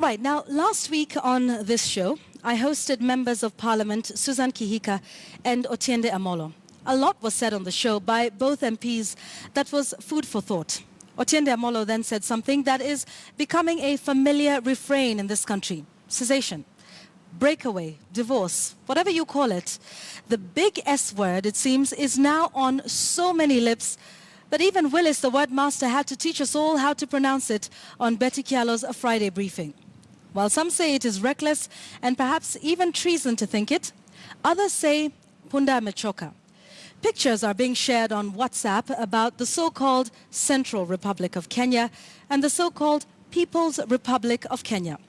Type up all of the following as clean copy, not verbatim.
Right, now last week on this show, I hosted members of Parliament Susan Kihika and Otiende Amolo. A lot was said on the show by both MPs that was food for thought. Otiende Amolo then said something that is becoming a familiar refrain in this country: cessation, breakaway, divorce, whatever you call it. The big S word, it seems, is now on so many lips that even Willis, the word master, had to teach us all how to pronounce it on Betty Kialo's Friday briefing. While some say it is reckless and perhaps even treason to think it, others say Punda Mechoka. Pictures are being shared on WhatsApp about the so-called Central Republic of Kenya and the so-called People's Republic of Kenya.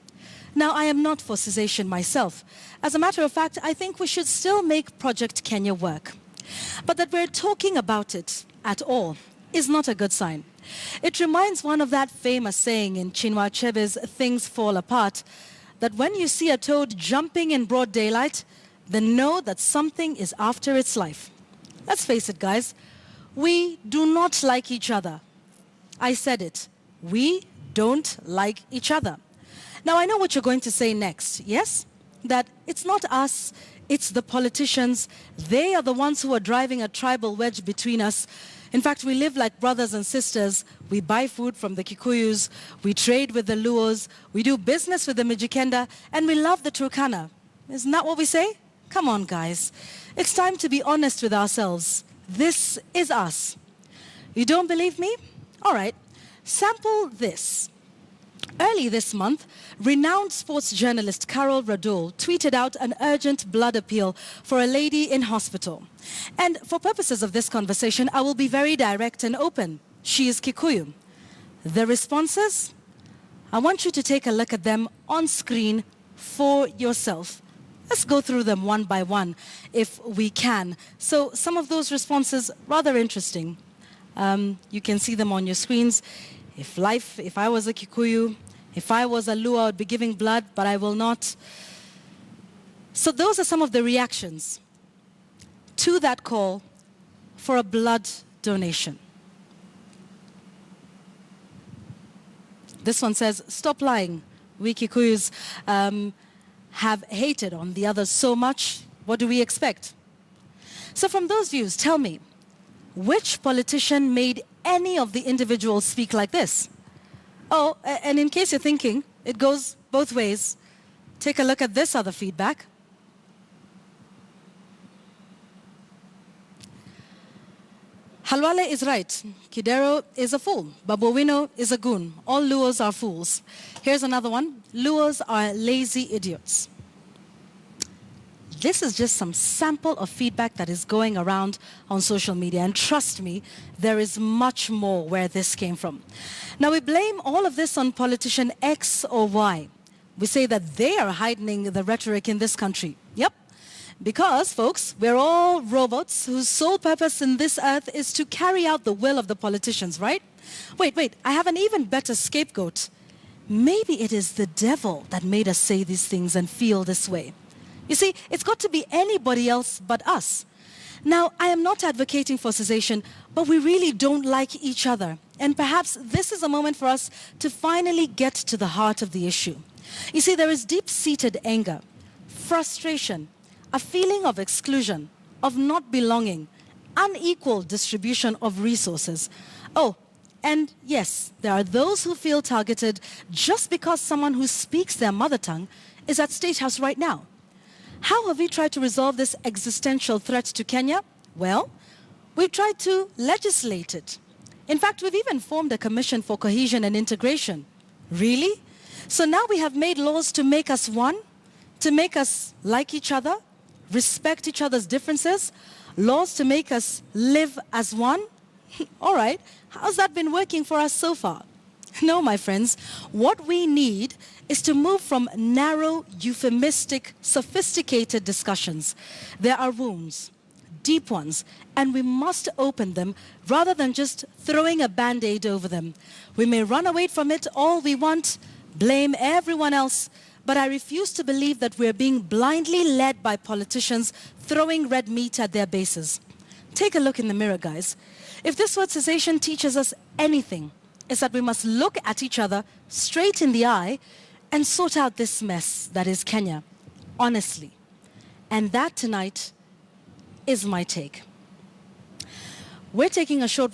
Now, I am not for cessation myself. As a matter of fact, I think we should still make Project Kenya work. But that we're talking about it at all is not a good sign. It reminds one of that famous saying in Chinua Achebe's Things Fall Apart, that when you see a toad jumping in broad daylight, then know that something is after its life. Let's face it, guys, we do not like each other. I said it. We don't like each other. Now, I know what you're going to say next, yes? That it's not us, it's the politicians. They are the ones who are driving a tribal wedge between us. In fact, we live like brothers and sisters. We buy food from the Kikuyus, we trade with the Luos, we do business with the Mijikenda, and we love the Turkana. Isn't that what we say? Come on, guys. It's time to be honest with ourselves. This is us. You don't believe me? All right. Sample this. Early this month, renowned sports journalist Carol Radul tweeted out an urgent blood appeal for a lady in hospital. And for purposes of this conversation, I will be very direct and open. She is Kikuyu. The responses? I want you to take a look at them on screen for yourself. Let's go through them one by one, if we can. So some of those responses, rather interesting. You can see them on your screens. If I was a Kikuyu, if I was a Luo, I would be giving blood, but I will not. So those are some of the reactions to that call for a blood donation. This one says, stop lying. We Kikuyus have hated on the others so much. What do we expect? So from those views, tell me, which politician made any of the individuals speak like this? Oh, and in case you're thinking, it goes both ways. Take a look at this other feedback. Halwale is right. Kidero is a fool. Babowino is a goon. All Luos are fools. Here's another one. Luos are lazy idiots. This is just some sample of feedback that is going around on social media. And trust me, there is much more where this came from. Now, we blame all of this on politician X or Y. We say that they are heightening the rhetoric in this country. Yep. Because, folks, we're all robots whose sole purpose in this earth is to carry out the will of the politicians, right? Wait, I have an even better scapegoat. Maybe it is the devil that made us say these things and feel this way. You see, it's got to be anybody else but us. Now, I am not advocating for cessation, but we really don't like each other. And perhaps this is a moment for us to finally get to the heart of the issue. You see, there is deep-seated anger, frustration, a feeling of exclusion, of not belonging, unequal distribution of resources. Oh, and yes, there are those who feel targeted just because someone who speaks their mother tongue is at State House right now. How have we tried to resolve this existential threat to Kenya? Well, we've tried to legislate it. In fact, we've even formed a commission for cohesion and integration. Really? So now we have made laws to make us one, to make us like each other, respect each other's differences, laws to make us live as one. All right, how's that been working for us so far? No, my friends, what we need is to move from narrow, euphemistic, sophisticated discussions. There are wounds, deep ones, and we must open them rather than just throwing a band-aid over them. We may run away from it all we want, blame everyone else, but I refuse to believe that we're being blindly led by politicians throwing red meat at their bases. Take a look in the mirror, guys. If this word cessation teaches us anything, is that we must look at each other straight in the eye and sort out this mess that is Kenya, honestly. And that tonight is my take. We're taking a short